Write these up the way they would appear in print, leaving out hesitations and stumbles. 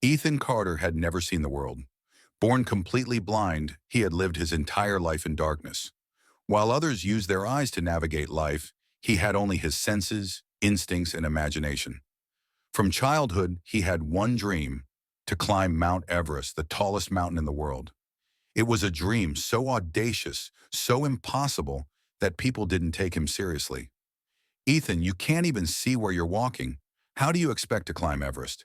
Ethan Carter had never seen the world. Born completely blind, he had lived his entire life in darkness. While others used their eyes to navigate life, he had only his senses, instincts, and imagination. From childhood, he had one dream: to climb Mount Everest, the tallest mountain in the world. It was a dream so audacious, so impossible, that people didn't take him seriously. Ethan, you can't even see where you're walking. How do you expect to climb Everest?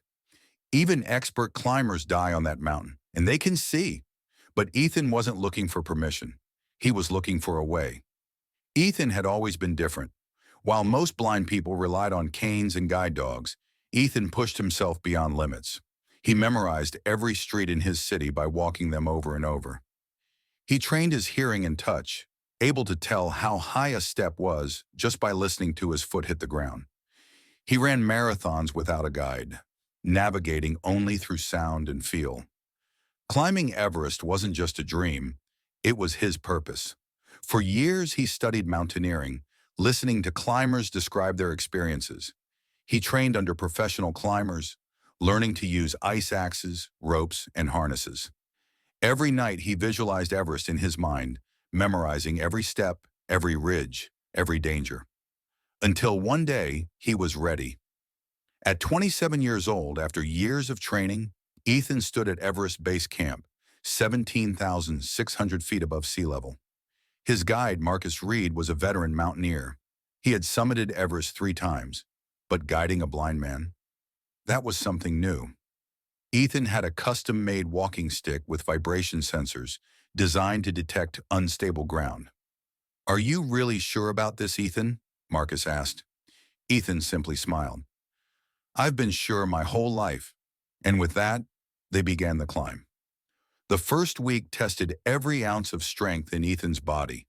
Even expert climbers die on that mountain, and they can see. But Ethan wasn't looking for permission. He was looking for a way. Ethan had always been different. While most blind people relied on canes and guide dogs, Ethan pushed himself beyond limits. He memorized every street in his city by walking them over and over. He trained his hearing and touch, able to tell how high a step was just by listening to his foot hit the ground. He ran marathons without a guide, navigating only through sound and feel. Climbing Everest wasn't just a dream, it was his purpose. For years he studied mountaineering, listening to climbers describe their experiences. He trained under professional climbers, learning to use ice axes, ropes, and harnesses. Every night he visualized Everest in his mind, memorizing every step, every ridge, every danger. Until one day, he was ready. At 27 years old, after years of training, Ethan stood at Everest Base Camp, 17,600 feet above sea level. His guide, Marcus Reed, was a veteran mountaineer. He had summited Everest 3 times, but guiding a blind man? That was something new. Ethan had a custom-made walking stick with vibration sensors designed to detect unstable ground. "Are you really sure about this, Ethan?" Marcus asked. Ethan simply smiled. "I've been sure my whole life." And with that, they began the climb. The first week tested every ounce of strength in Ethan's body.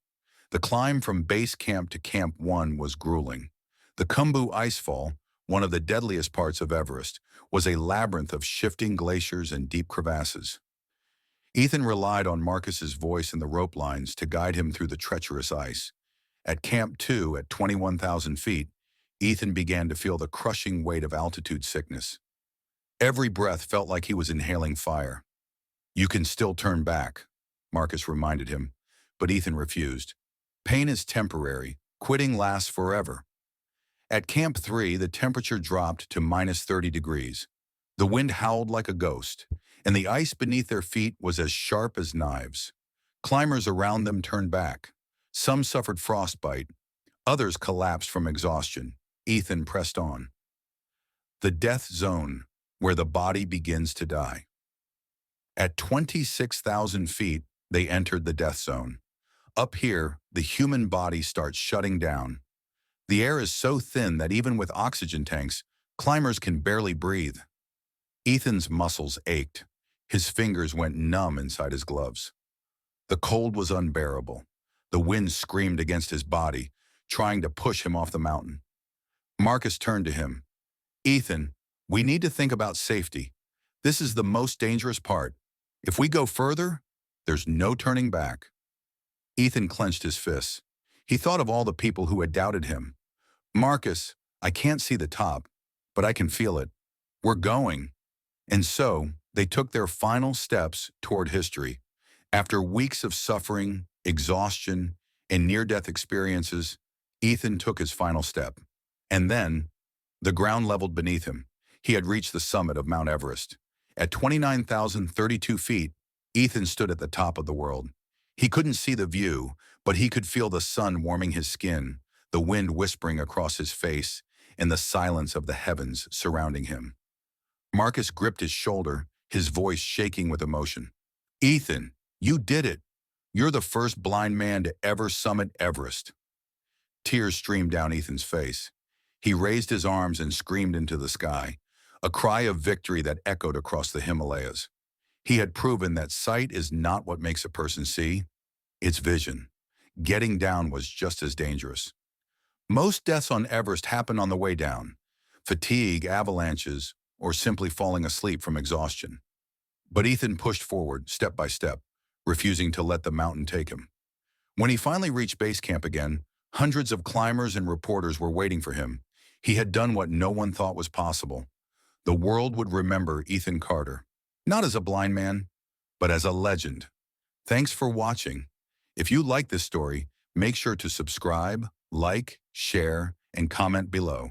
The climb from base camp to Camp 1 was grueling. The Khumbu Icefall, one of the deadliest parts of Everest, was a labyrinth of shifting glaciers and deep crevasses. Ethan relied on Marcus's voice and the rope lines to guide him through the treacherous ice. At Camp 2, at 21,000 feet, Ethan began to feel the crushing weight of altitude sickness. Every breath felt like he was inhaling fire. "You can still turn back," Marcus reminded him, but Ethan refused. "Pain is temporary. Quitting lasts forever." At Camp 3, the temperature dropped to minus 30 degrees. The wind howled like a ghost, and the ice beneath their feet was as sharp as knives. Climbers around them turned back. Some suffered frostbite. Others collapsed from exhaustion. Ethan pressed on. The death zone, where the body begins to die. At 26,000 feet, they entered the death zone. Up here, the human body starts shutting down. The air is so thin that even with oxygen tanks, climbers can barely breathe. Ethan's muscles ached. His fingers went numb inside his gloves. The cold was unbearable. The wind screamed against his body, trying to push him off the mountain. Marcus turned to him. "Ethan, we need to think about safety. This is the most dangerous part. If we go further, there's no turning back." Ethan clenched his fists. He thought of all the people who had doubted him. "Marcus, I can't see the top, but I can feel it. We're going." And so, they took their final steps toward history. After weeks of suffering, exhaustion, and near-death experiences, Ethan took his final step. And then, the ground leveled beneath him. He had reached the summit of Mount Everest. At 29,032 feet, Ethan stood at the top of the world. He couldn't see the view, but he could feel the sun warming his skin, the wind whispering across his face, and the silence of the heavens surrounding him. Marcus gripped his shoulder, his voice shaking with emotion. "Ethan, you did it. You're the first blind man to ever summit Everest." Tears streamed down Ethan's face. He raised his arms and screamed into the sky, a cry of victory that echoed across the Himalayas. He had proven that sight is not what makes a person see, it's vision. Getting down was just as dangerous. Most deaths on Everest happen on the way down: fatigue, avalanches, or simply falling asleep from exhaustion. But Ethan pushed forward, step by step, refusing to let the mountain take him. When he finally reached base camp again, hundreds of climbers and reporters were waiting for him. He had done what no one thought was possible. the world would remember Ethan Carter, not as a blind man, but as a legend. Thanks for watching. If you like this story, make sure to subscribe, like, share, and comment below.